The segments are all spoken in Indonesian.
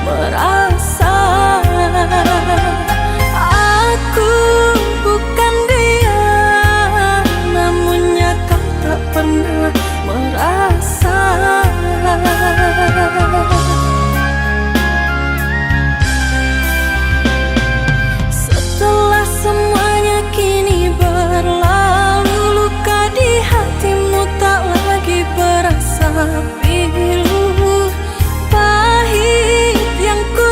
merasa aku bukan dia, namunnya kau tak pernah merasa. Setelah semuanya kini berlalu, luka di hatimu tak lagi berasa pilu. Pahit yang ku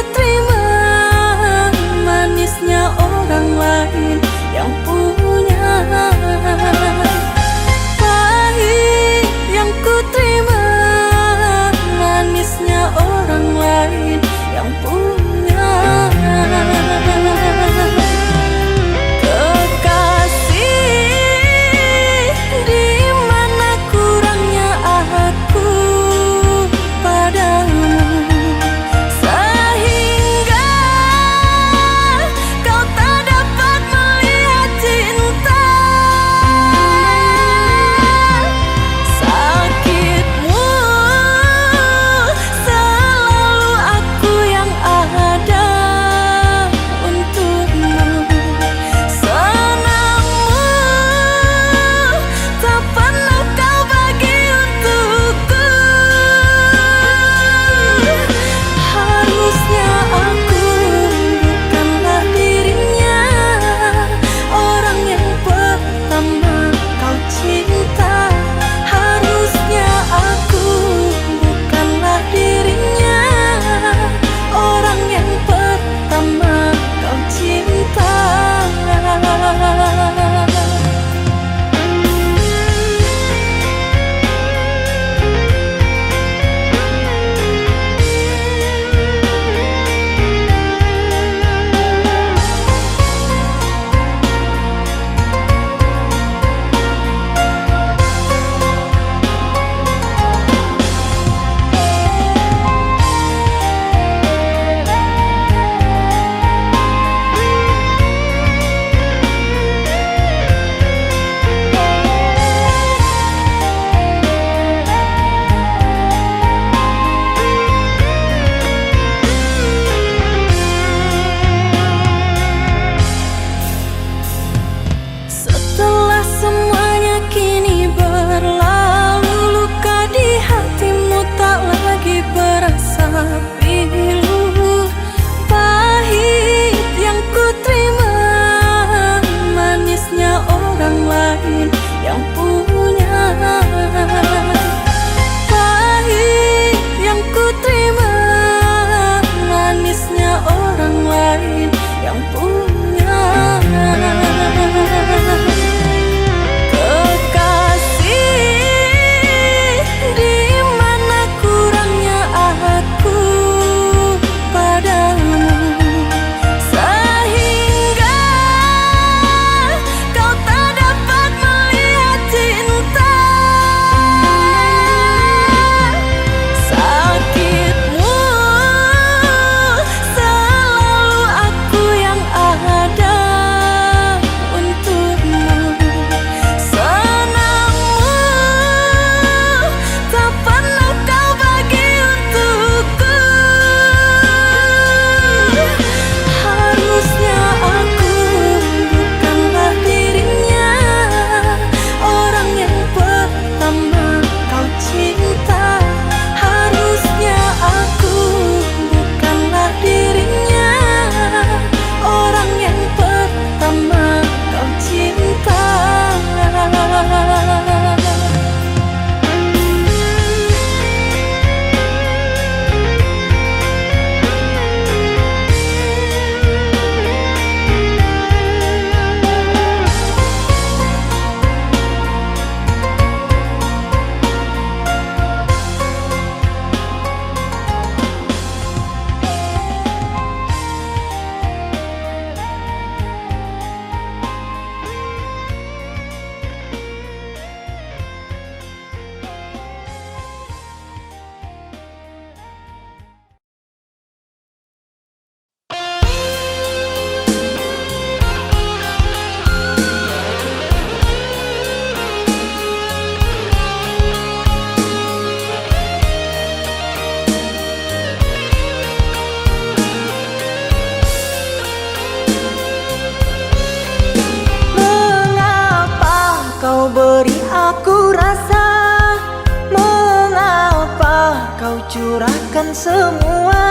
curahkan semua.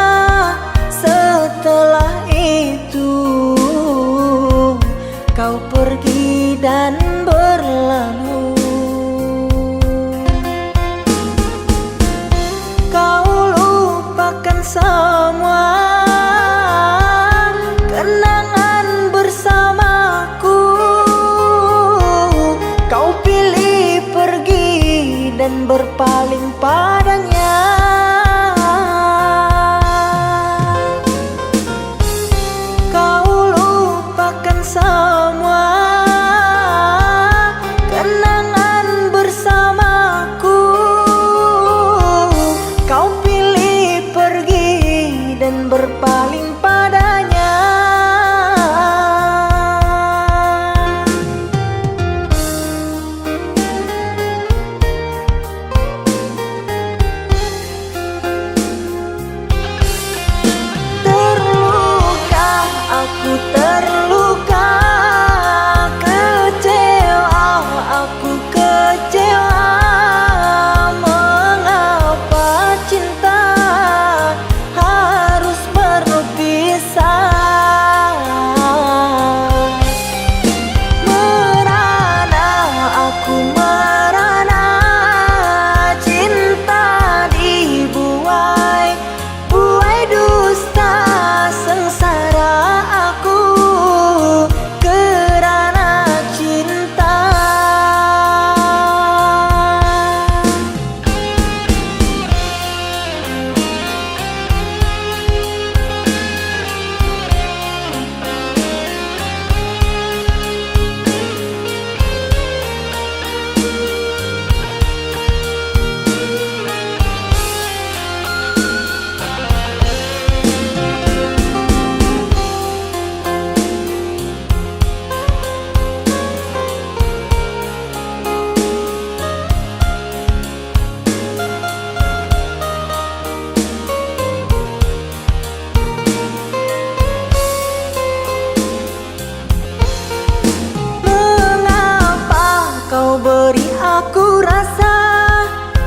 Setelah itu kau pergi dan berlalu. Kau lupakan semua kenangan bersamaku. Kau pilih pergi dan berpaling padanya. Kau lupakan semua kenangan bersamaku. Kau pilih pergi dan berpaling padanya. Aku terluka, kecewa, aku kecewa. Mengapa cinta harus berpisah? Merana, aku merana, cinta dibuai, buai dusta sengsara. Beri aku rasa,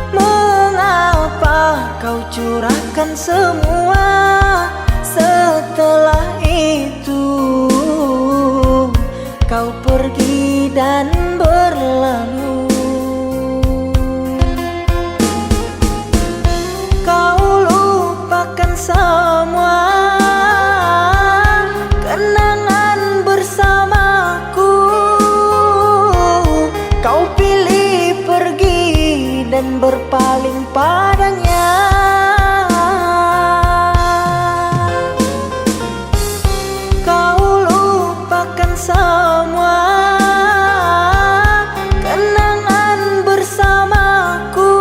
mengapa kau curahkan semua? Setelah itu kau pergi dan berlalu. Kau lupakan semua kenangan bersamaku. Kau pilih pergi dan berpaling padanya. Kau lupakan semua kenangan bersamaku.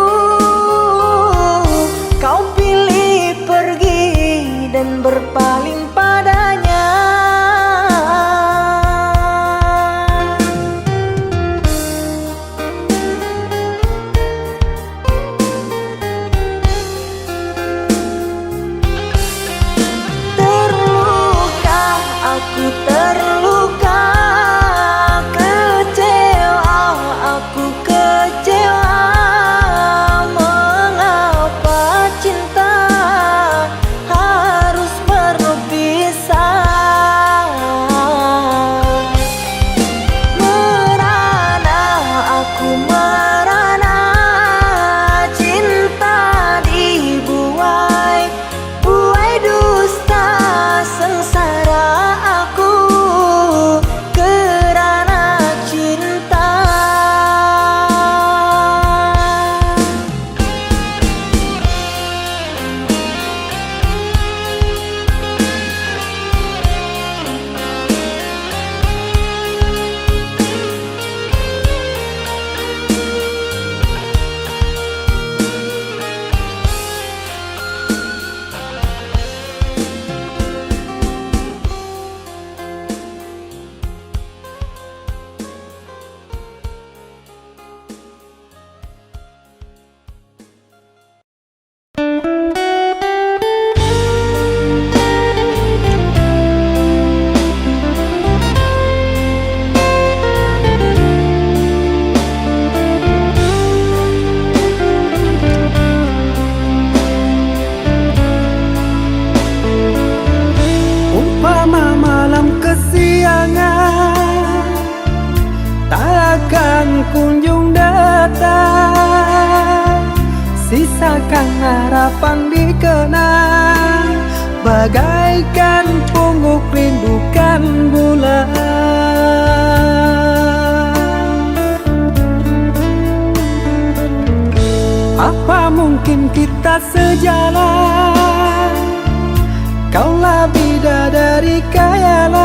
Kau pilih pergi dan berpaling padanya. Aku terluka, kecewa, aku kecewa. Mengapa cinta harus rasakan harapan dikenang, bagaikan pungguk rindukan bulan. Apa mungkin kita sejalan? Kaulah bidadari khayalan,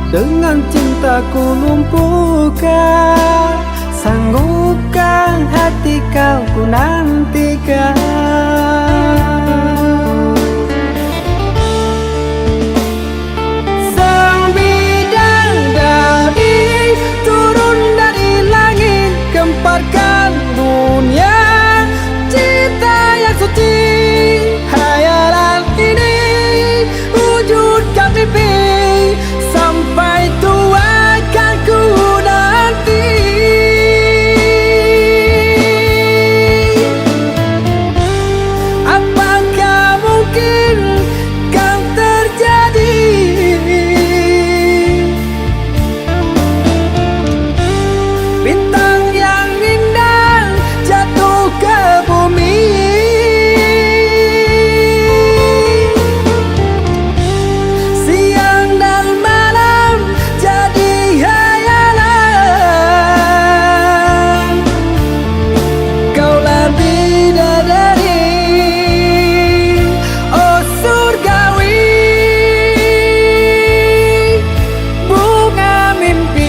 dengan cintaku lumpuhkan, sanggupkan hati kau ku nantikan. Sang bidadari turun dari langit, gemparkan dunia cinta yang suci. Hayalan ini wujudkan mimpi, sampai tua kan ku nanti. Apakah mungkin kan terjadi? Bintang yang indah jatuh ke bumi, siang dan malam jadi hayalan. Kaulah bidadari, oh surgawi, bunga mimpi.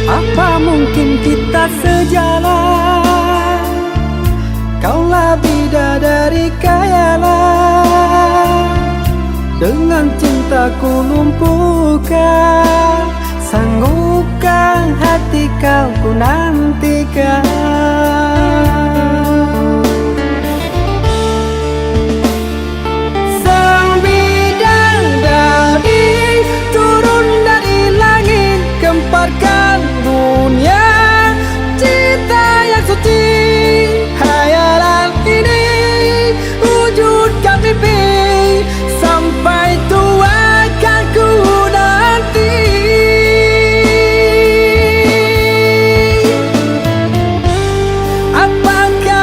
Apa mungkin kita sejalan? Kaulah bidadari khayalan, dengan cintaku lumpuhkan, sanggupkan hati kau ku nantikan. Sang bidadari turun dari langit, gemparkan dunia cinta yang suci. Hayalan ini wujudkan mimpi, sampai tua kan ku nanti. Apakah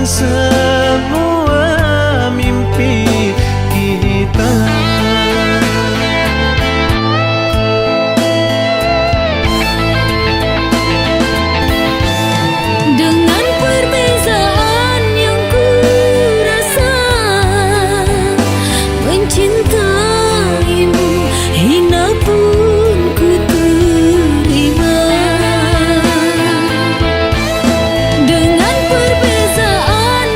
semua mimpi kita. Dengan perbezaan yang ku rasa, mencintaimu hina pun ku terima. Dengan perbezaan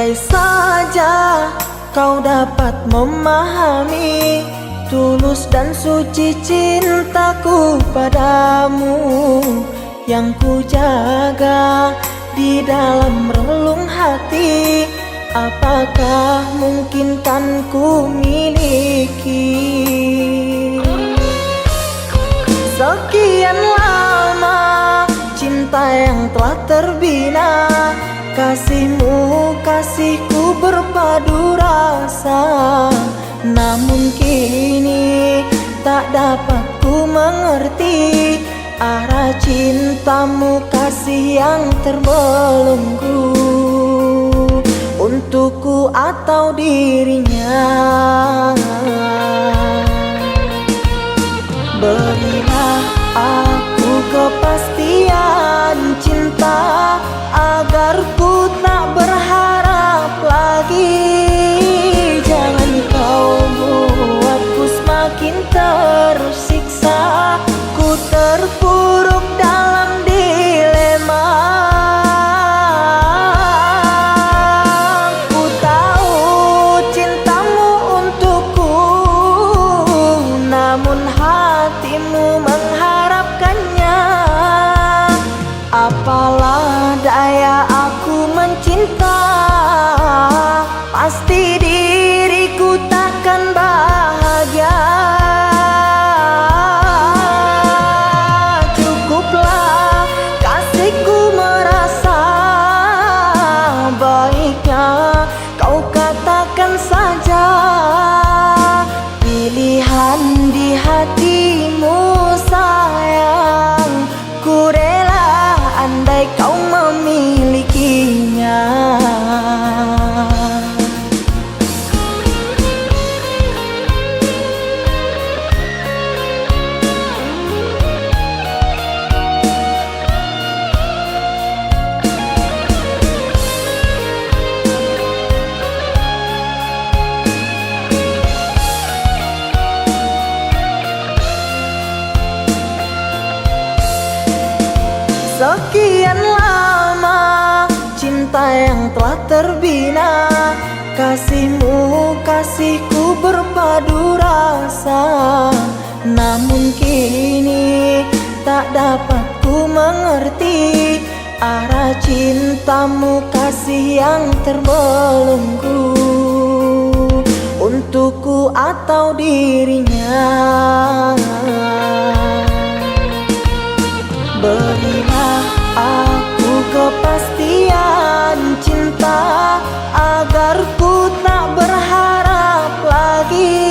Andai saja kau dapat memahami tulus dan suci cintaku padamu, yang ku jaga di dalam relung hati. Apakah mungkin kan ku miliki? Sekian lama cinta yang telah terbina, kasihmu kasihku berpadu rasa. Namun kini tak dapat ku mengerti arah cintamu, kasih yang terbelenggu untukku atau dirinya. Berilah aku kepastian cinta agar ku tak berharap lagi. Jangan kau buatku semakin tersiksa, ku terpuruk dalam dilema. Ku tahu cintamu untukku, namun hatimu mengharapkannya. Apalah daya aku mencinta, pasti diriku takkan bahagia. Cukuplah kasihku merasa, baiknya kau katakan saja pilihan di hatimu sayang. Ku rela andai kau memilikinya. Sekian lama cinta yang telah terbina, kasihmu kasihku berpadu rasa. Namun kini tak dapat ku mengerti arah cintamu, kasih yang terbelenggu untukku atau dirinya. Berilah aku kepastian cinta agar ku tak berharap lagi.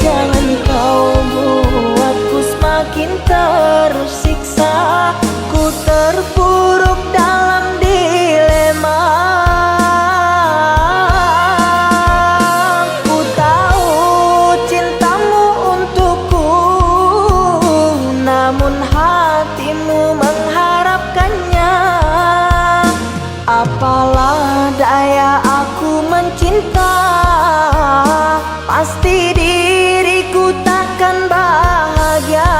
Jangan kau buatku semakin tersiksa, ku terpuruk dalam dilema. Ku tahu cintamu untukku, namun hatimu mengharapkannya. Apalah daya aku mencinta, pasti diriku takkan bahagia.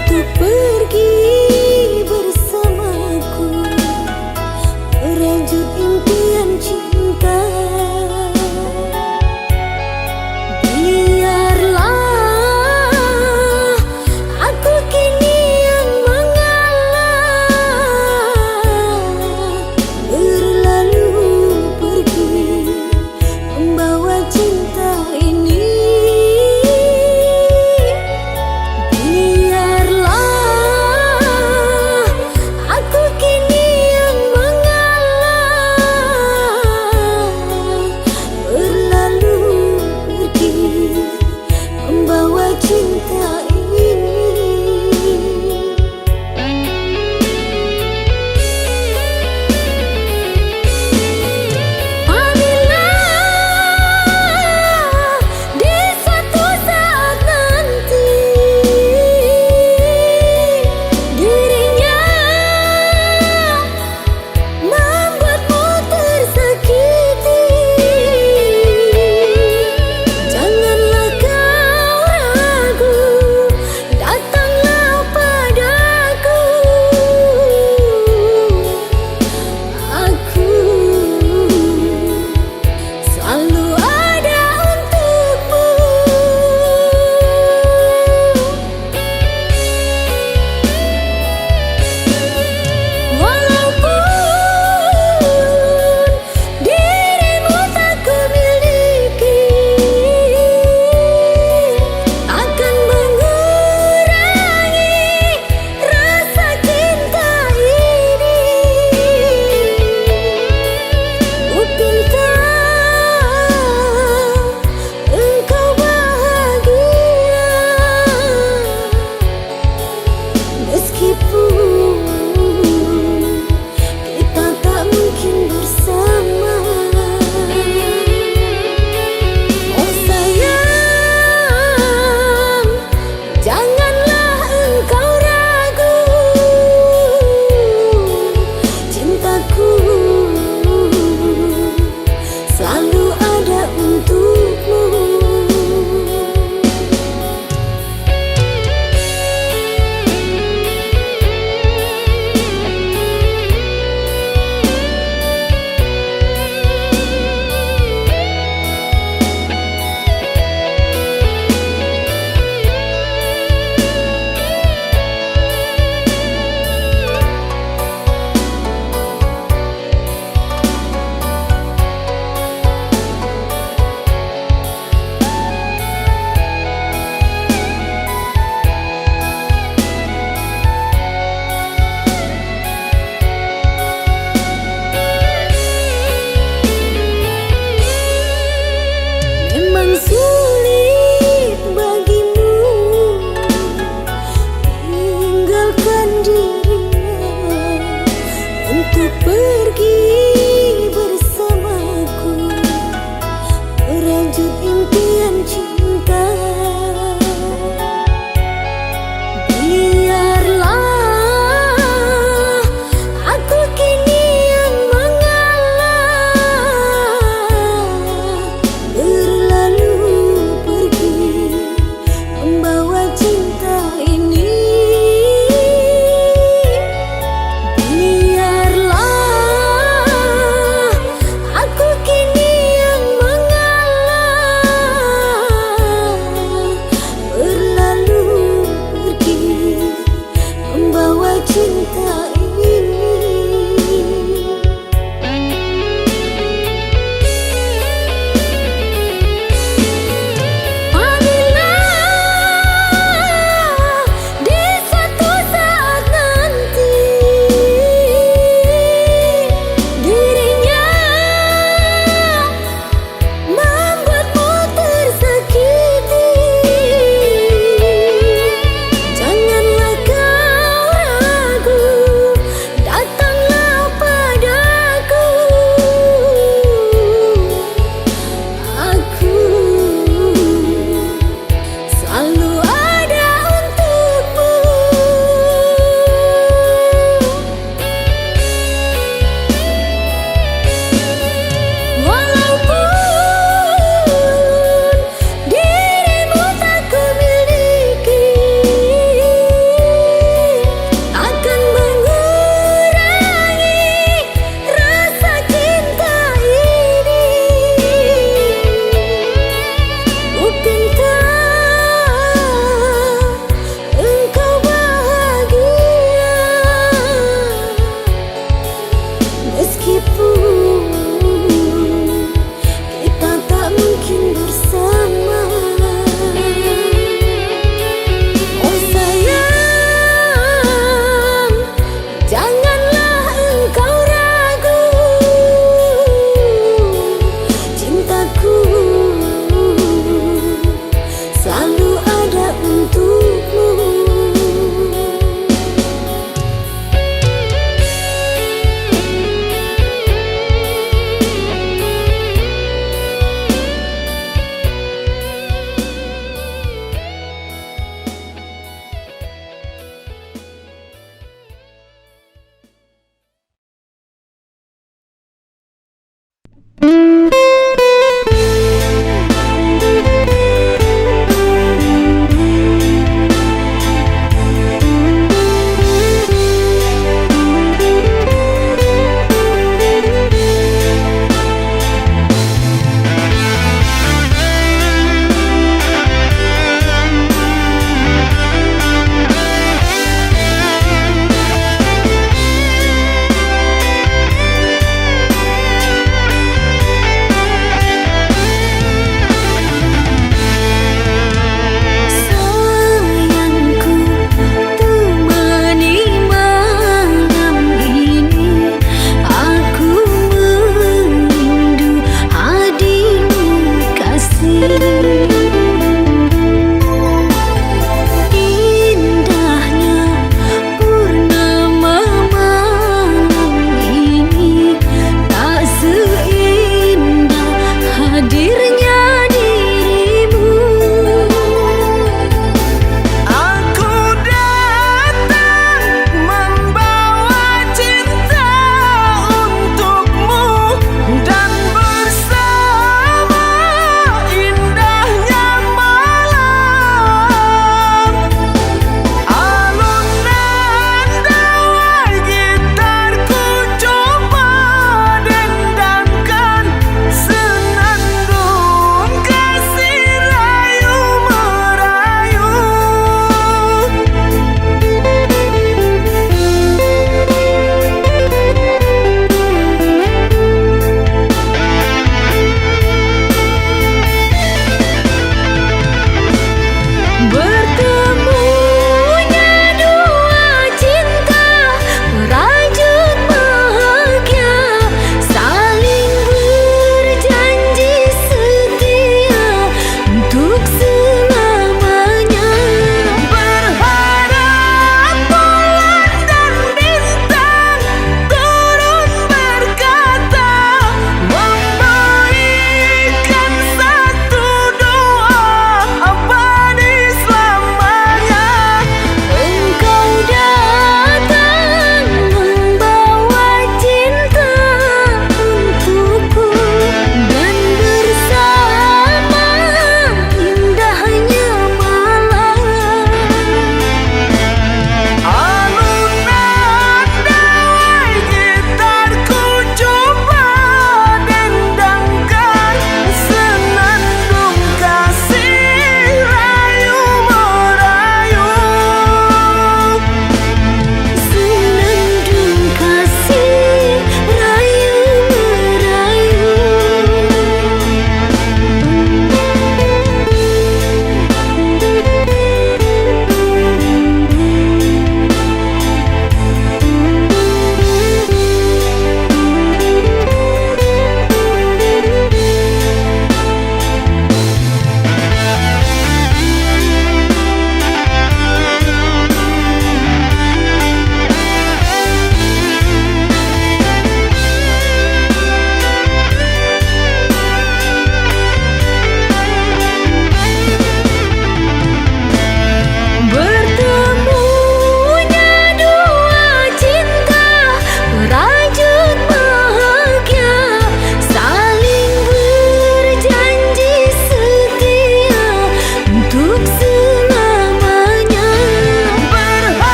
untuk pergi bersamaku, merajut impian cinta. Biarlah aku kini yang mengalah, berlalu pergi membawa cinta ini. Biarlah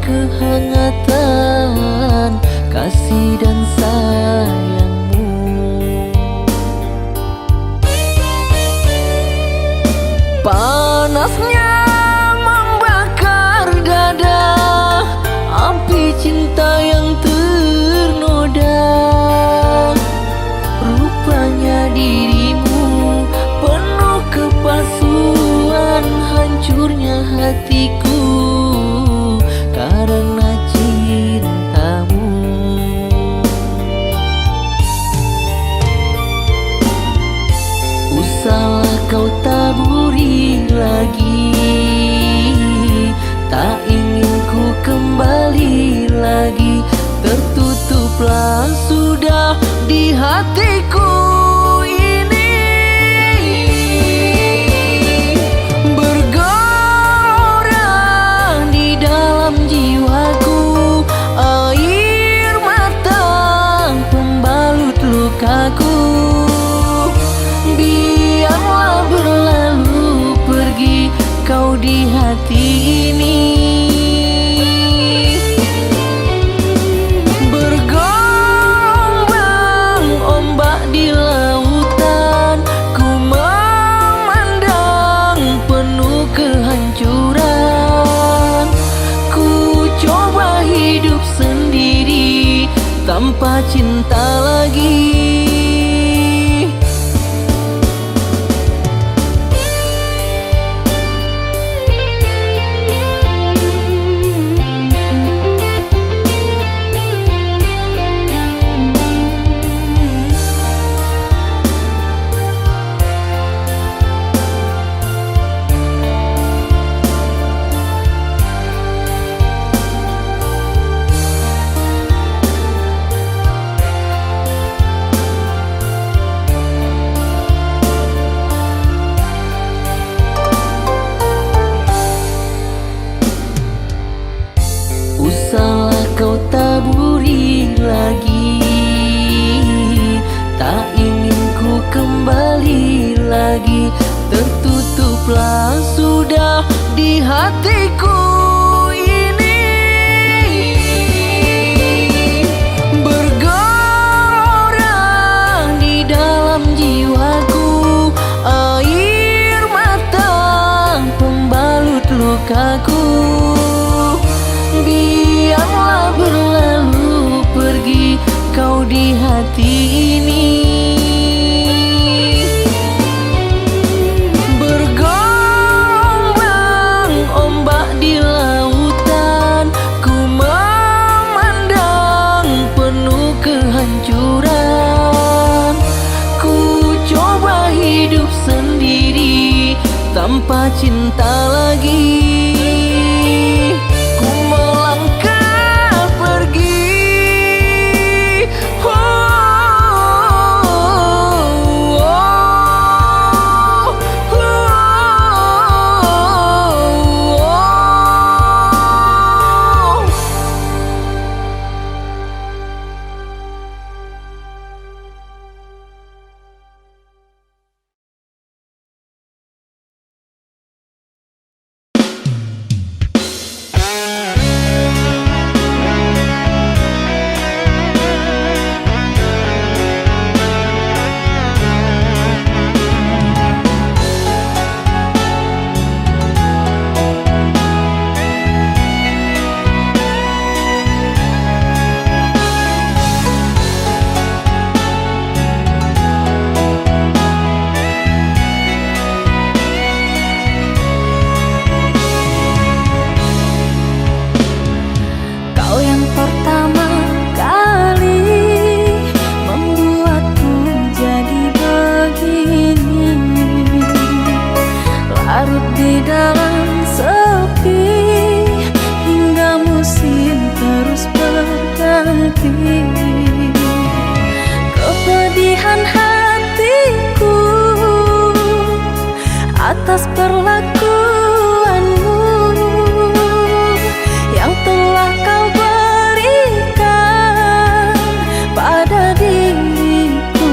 kehangatan kasih dan sayangmu. Panasnya membakar dada, api cinta yang ternoda. Rupanya dirimu penuh kepalsuan, hancurnya hatiku karena cintamu. Usahlah kau taburi lagi, tak ingin ku kembali lagi. Tertutuplah sudah di hatiku ini. Bergelora di dalam jiwaku air mata pembalut lukaku. Biarlah berlalu pergi kau di hati ini. Bergombang ombak di lautan, ku memandang penuh kehancuran. Ku coba hidup sendiri tanpa cinta lagi. Usahlah kau taburi lagi, tak ingin ku kembali lagi. Tertutuplah sudah di hatiku ini. Bergelora di dalam jiwaku air mata pembalut lukaku. Biarlah berlalu pergi kau di hati ini. Bergombang ombak di lautan, ku memandang penuh kehancuran. Ku coba hidup sendiri tanpa cinta lagi. Kepedihan hatiku atas perlakuanmu yang telah kau berikan pada diriku.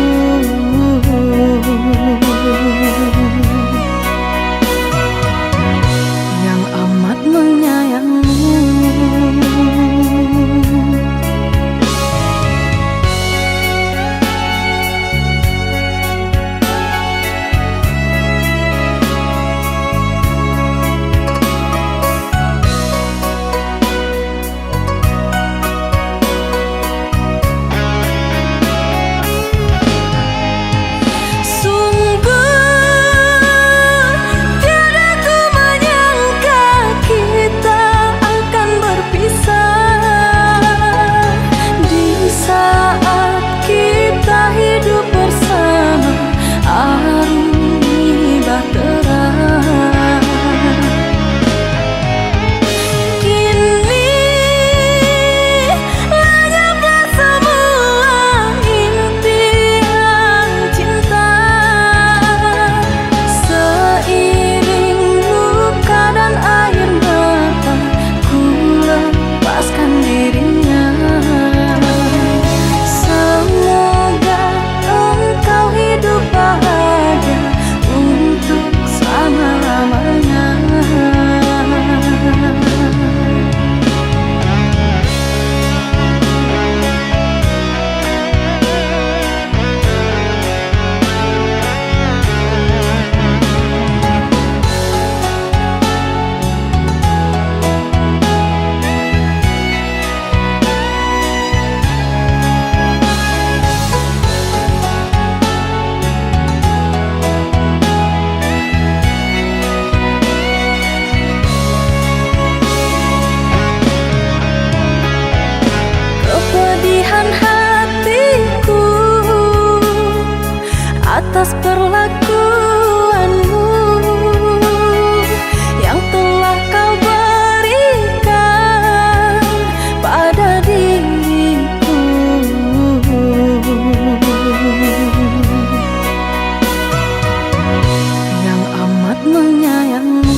Yang amat menyayangimu. atas perlakuanmu yang telah kau berikan pada diriku. Yang amat menyayangmu.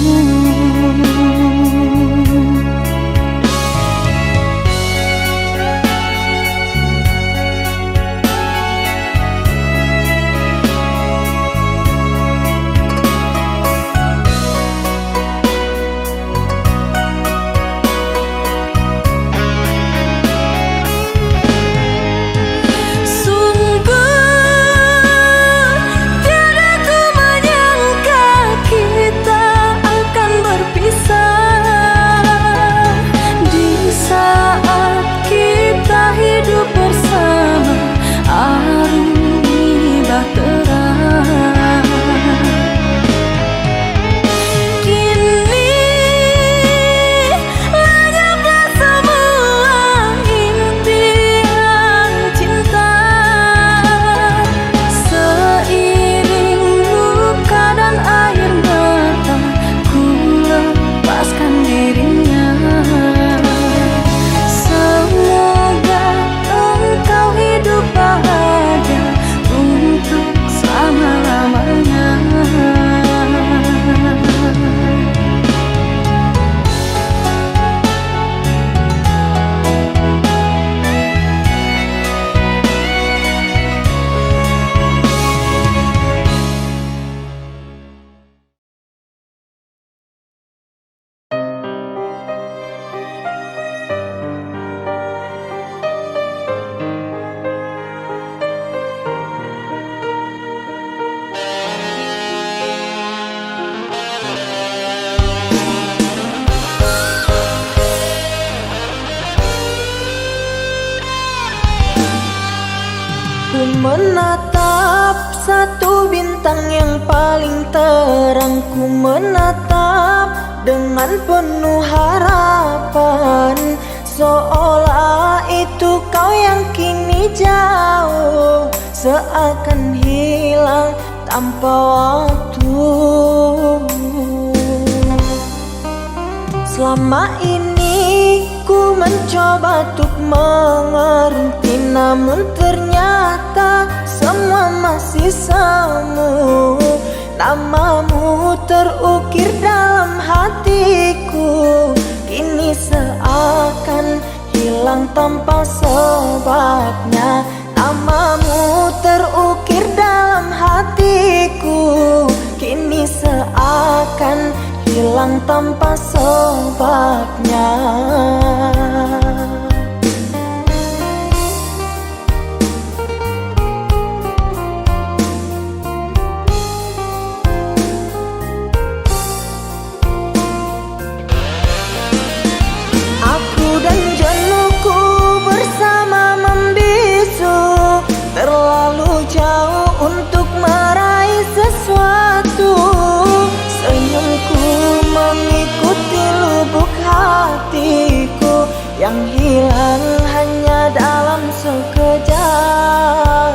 Ku menatap satu bintang yang paling terang. Ku menatap dengan penuh harapan, seolah itu kau yang kini jauh, seakan hilang tanpa waktu. Selama ini ku mencoba untuk mengerti, namun ternyata semua masih semu. Namamu terukir dalam hatiku, kini seakan hilang tanpa sebabnya. Namamu terukir dalam hatiku, kini seakan hilang tanpa sebabnya. Aku dan jenuhku bersama membisu, terlalu jauh untuk meraih sesuatu. Senyumku mengikuti lubuk hatiku yang hilang hanya dalam sekejap.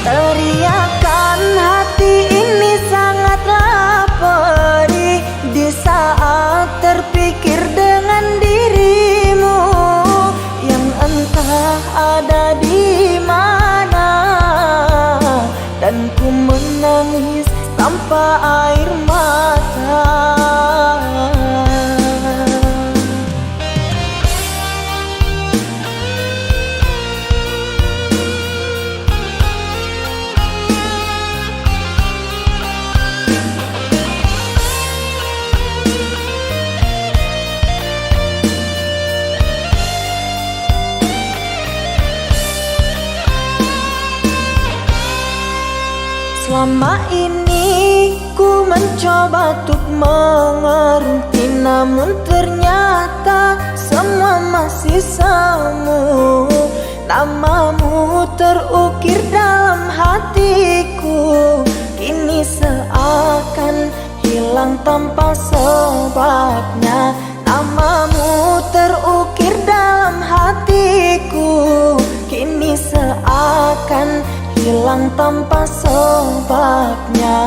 Teriakan hati ini sangatlah perih di saat terpikir dengan dirimu yang entah ada di mana, dan ku menangis tanpa air mata. Selama ini ku mencoba untuk mengerti, namun ternyata semua masih semu. Namamu terukir dalam hatiku, kini seakan hilang tanpa sebabnya. Namamu terukir dalam hatiku, kini seakan hilang tanpa sebabnya.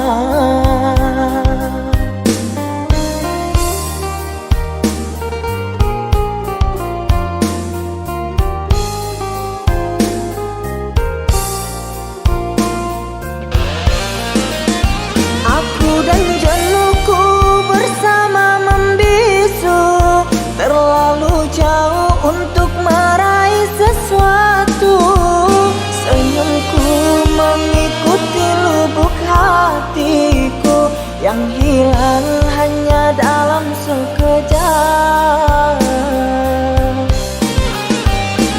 Aku dan jenuhku bersama membisu, terlalu jauh untuk meraih sesuatu. Senyumku mengikuti lubuk hatiku yang hilang hanya dalam sekejap.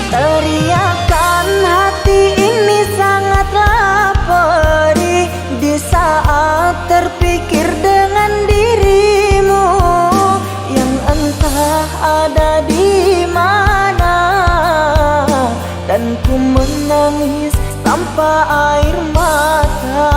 Teriakan hati ini sangatlah perih di saat terpikir dengan dirimu yang entah ada di mana, dan ku menangis tanpa air mata.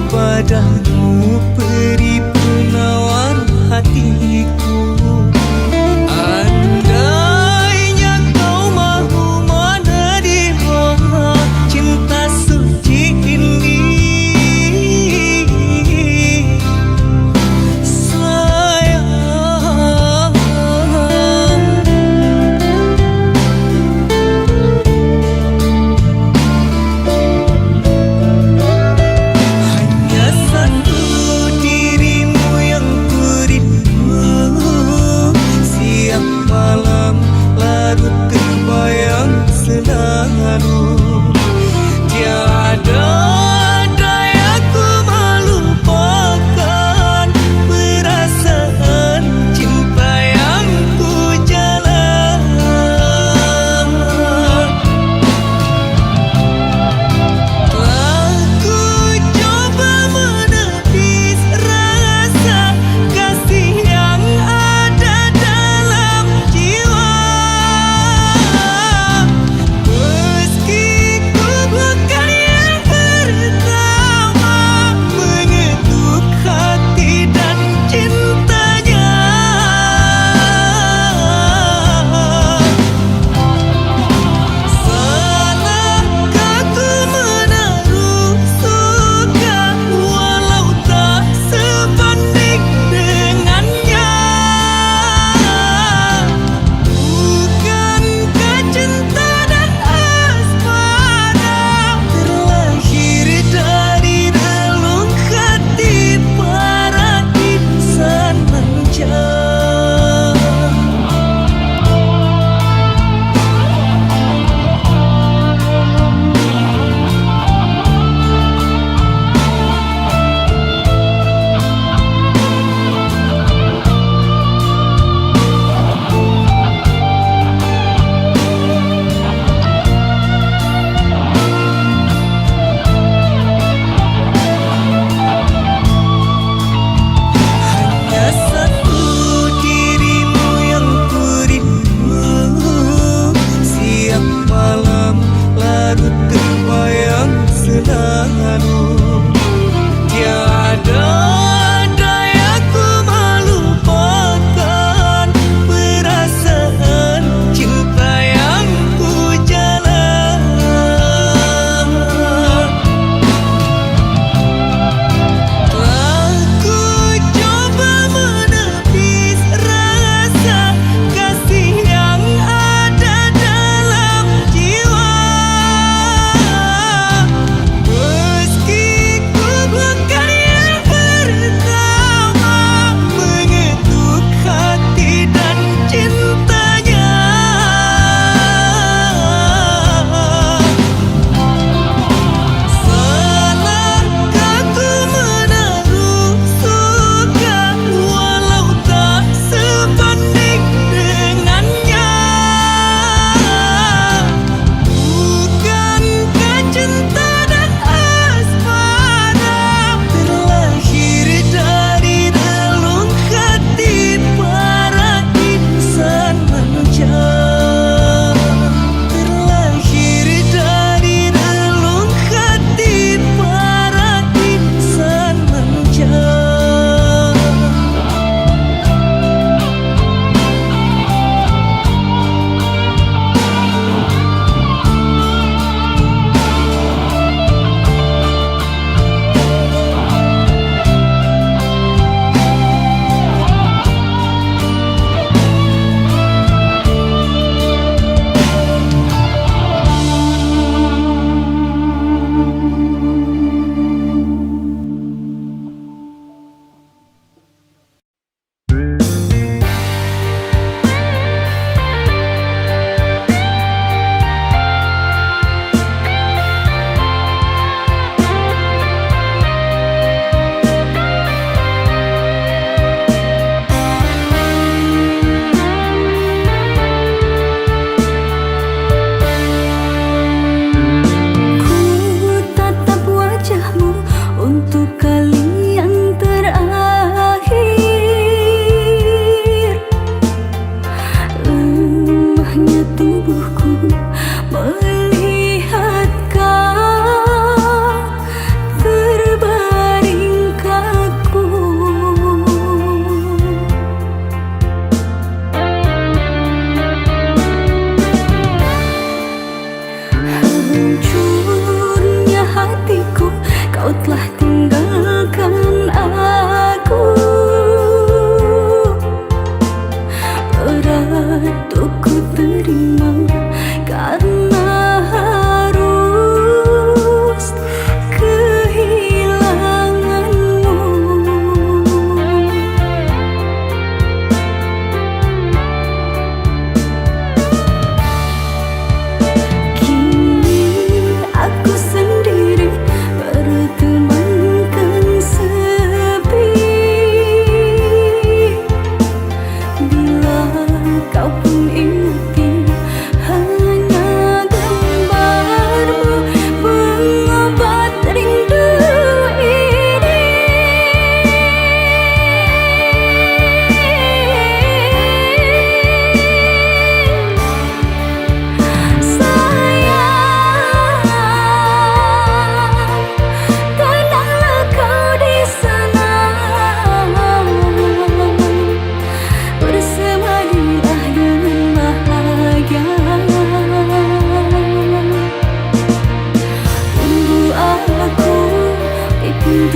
Padamu beri penawar hatiku. Andainya kau mahu menerima cinta suci ini, sayang.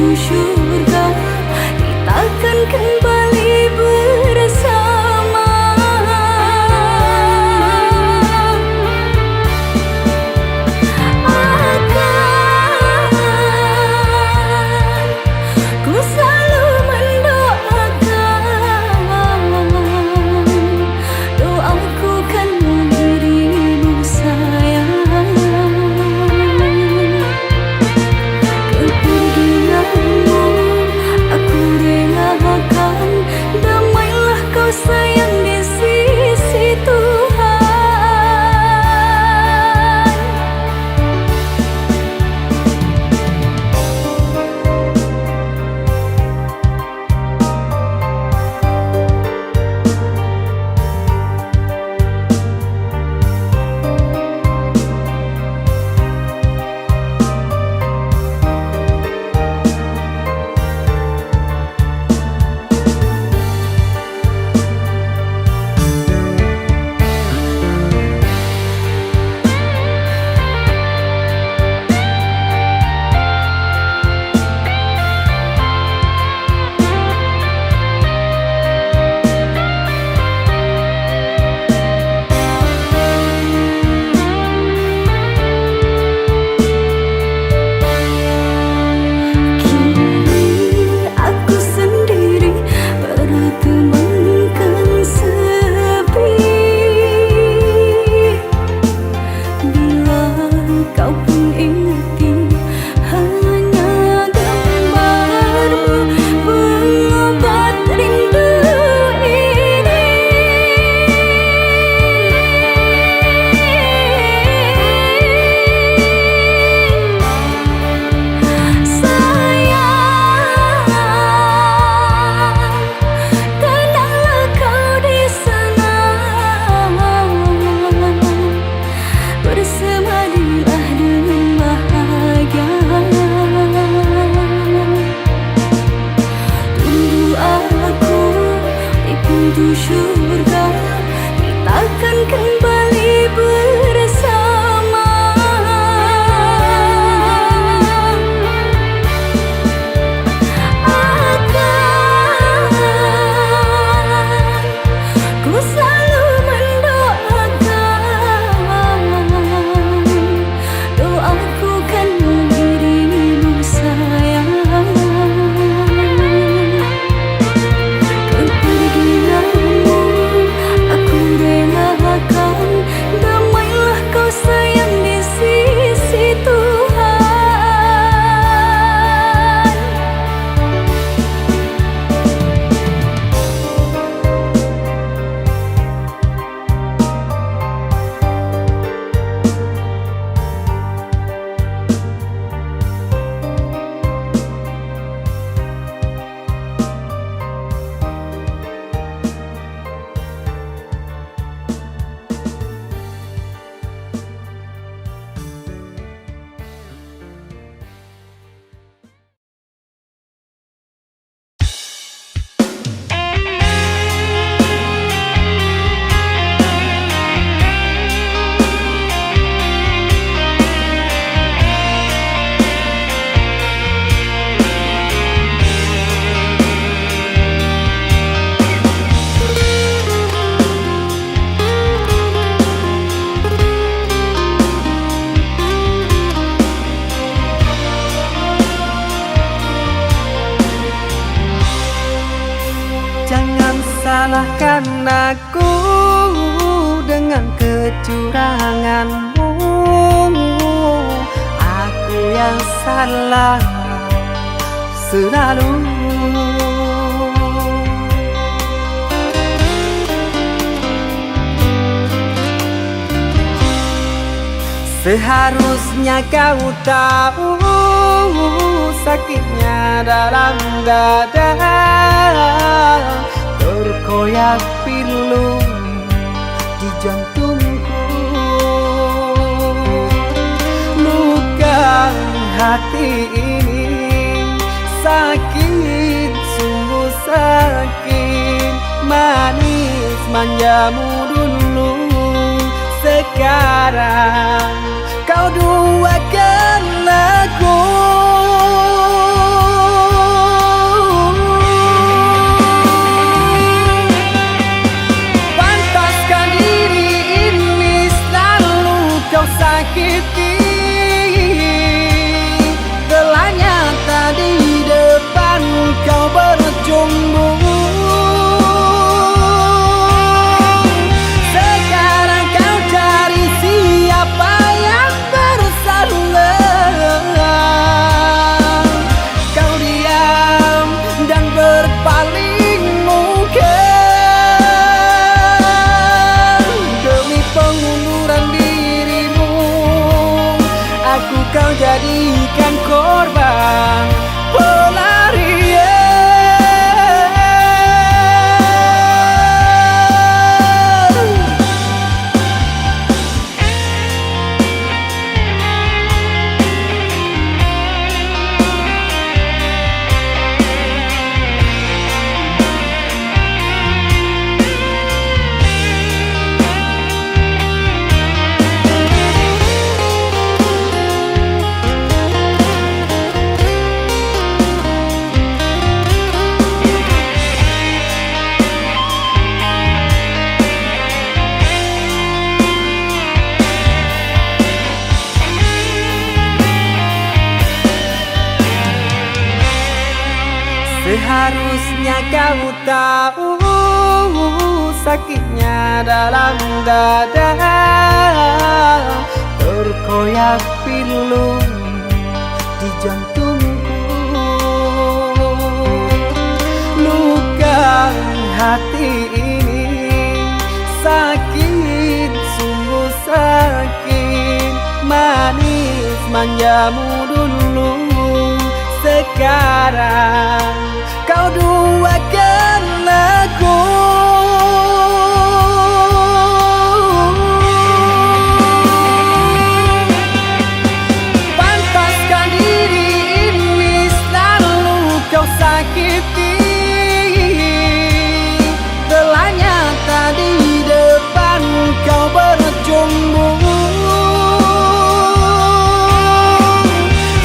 pintu surga, kita akan kembali bersama. Ku selalu mendoakan, doaku kan dirimu sayang. Kepergianmu aku relakan, damailah kau sayang di sisi Tuhan. Pintu surga, kita akan kembali bersama. Ku selalu mendoakan, doaku kan dirimu sayang. Aku relakan, damailah kau sayang di sisi Tuhan. Jangan salahkan aku dengan kecuranganmu. Aku yang salah selalu. Seharusnya kau tahu sakitnya dalam dada, terkoyak pilu di jantungku. Luka hati ini sakit, sungguh sakit. Manis manjamu dulu, sekarang kau duakan aku. jadikan korban pelarian. Seharusnya kau tahu sakitnya dalam dada, terkoyak pilu di jantungku. Luka hati ini sakit, sungguh sakit. Manis manjamu dulu, sekarang kau duakan aku. Pantaskah diri ini selalu kau sakiti? Telah nyata di depan kau berjumbu.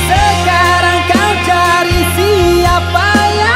Sekarang kau cari siapa yang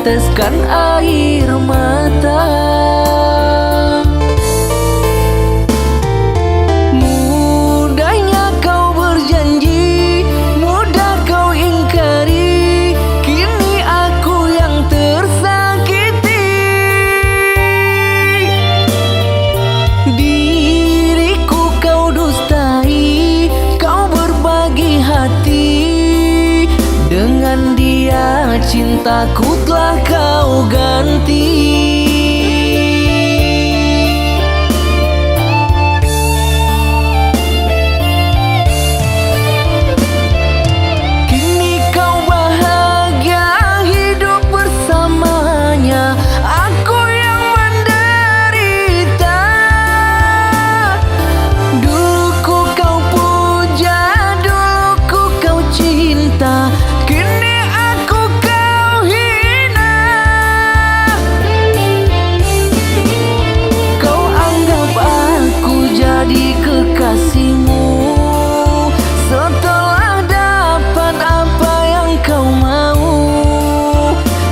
meneteskan air mata. Mudahnya kau berjanji, mudah kau ingkari, kini aku yang tersakiti. Diriku kau dustai, kau berbagi hati. Dengan dia cintaku telah kau ganti. Kini kau bahagia hidup bersamanya, aku yang menderita. Dulu kau puja, dulu kau cinta, kini aku kau hina. Kau anggap aku jadi kekasihmu, setelah dapat apa yang kau mau.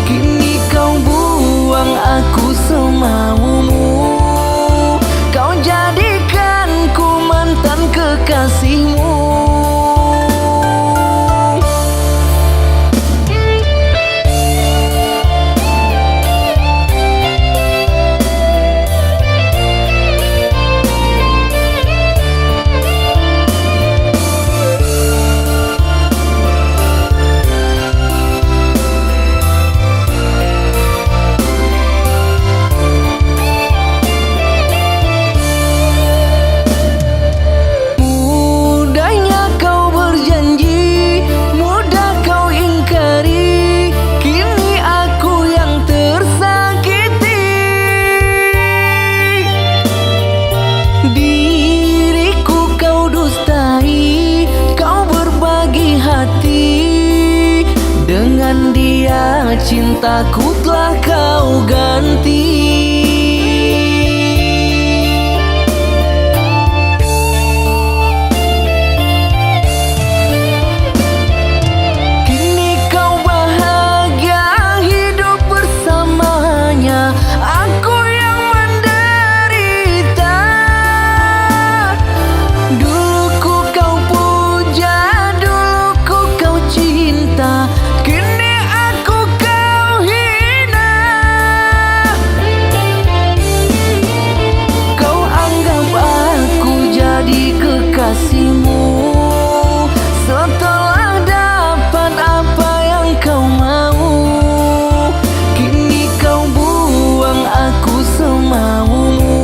Kini kau buang aku semaumu, kau jadikanku mantan kekasihmu. Mudahnya kau berjanji, mudah kau ingkari, kini aku yang tersakiti. Diriku kau dustai, kau berbagi hati. Dengan dia cintaku telah kau ganti. Kini kau bahagia hidup bersamanya, aku yang menderita. Dulu kau puja, dulu kau cinta, kini aku kau hina. Kau anggap aku jadi kekasihmu, setelah dapat apa yang kau mau. Kini kau buang aku semaumu,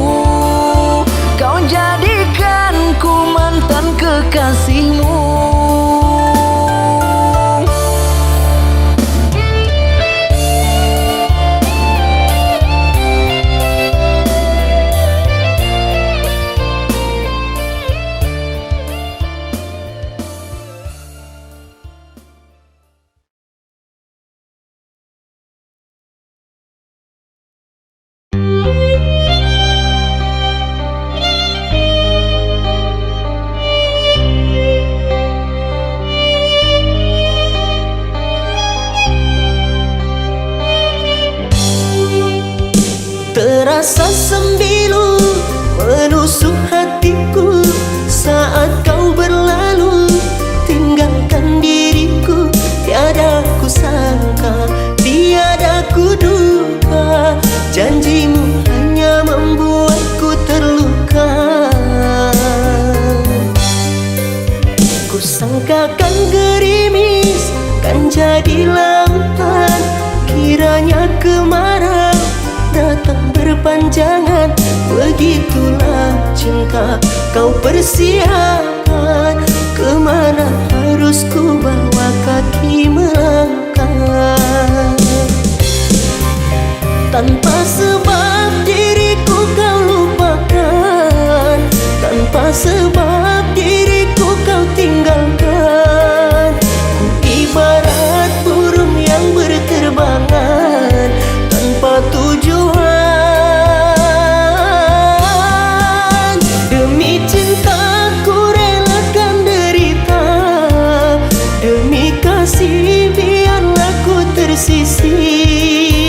kau jadikanku mantan kekasihmu. Terasa sembilu menusuk hatiku saat kau berlalu, tinggalkan diriku. Tiada ku sangka, tiada ku duga, janjimu hanya membuatku terluka. Ku sangkakan gerimis kan jadi lautan, kiranya kemarau datang berpanjangan. Begitulah cinta kau persiapkan, kemana harus ku bawa kaki melangkah. Tanpa sebab diriku kau lupakan, tanpa sebab diriku kau tinggalkan. Ku ibarat burung yang berterbangan tanpa tujuan. Demi cinta ku relakan derita, demi kasih biarlah ku tersisih.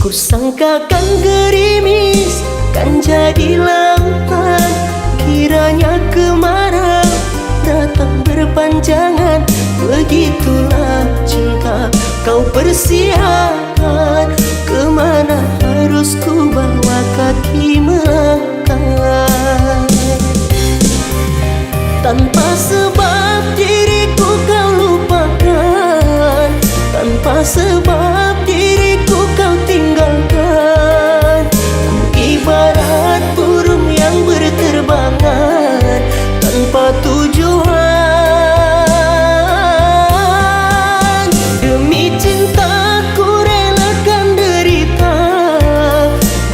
Kusangkakan gerimis kan jadi lautan, kiranya kemarau datang berpanjangan. Begitulah cinta kau persiakan, kemana harus ku bawa kaki melangkah. Tanpa sebab diriku kau lupakan, tanpa sebab diriku kau tinggalkan. Ibarat burung yang berterbangan tanpa tujuan. Demi cinta ku relakan derita,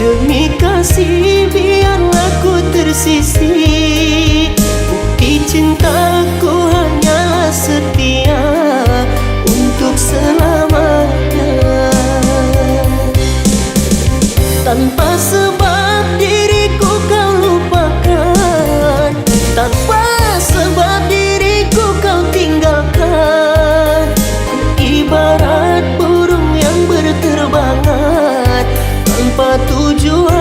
demi kasih biarlah ku tersisih. Bukti cintaku hanyalah setia untuk selamanya. Tanpa sebab diriku kau lupakan, tanpa sebab diriku kau tinggalkan. Ibarat burung yang berterbangan tanpa tujuan.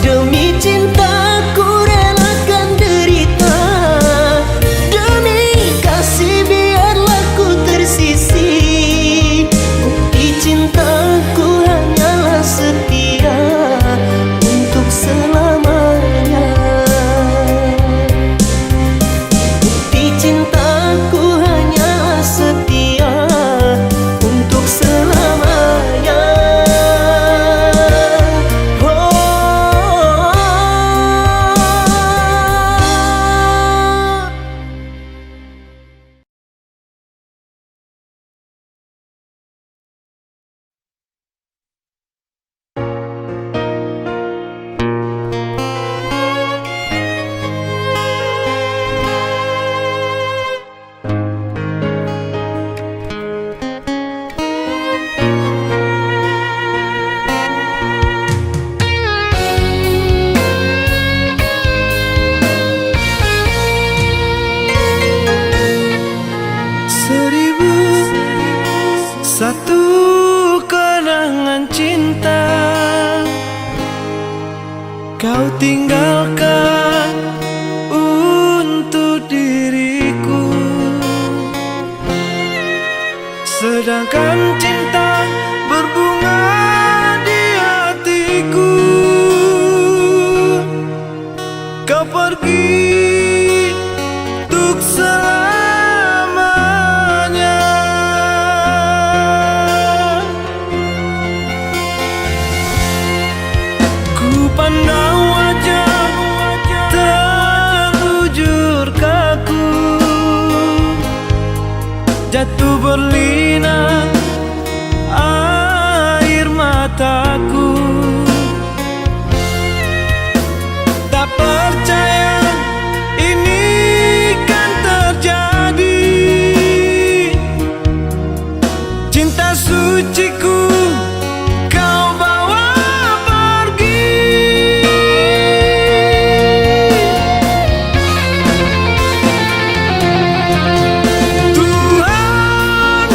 Demi cinta ku relakan derita, demi kasih biarlah ku tersisih. Bukti cintaku hanyalah setia untuk selamanya. Bukti cintaku hanyalah setia untuk selamanya. Oh. Seribu satu kenangan cinta kau tinggalkan untuk diriku, sedangkan cinta berbunga di hatiku. Kau pergi untuk selamanya. Ku pandang wajah terbujur kaku, jatuh berlinang air mataku. Tak percaya ini kan terjadi. Cinta suciku kau bawa pergi. Tuhan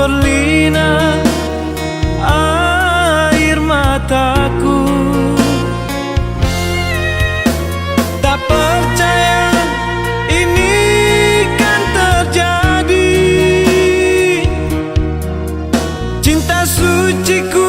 berlinang air mataku. Tak percaya ini kan terjadi. Cinta suciku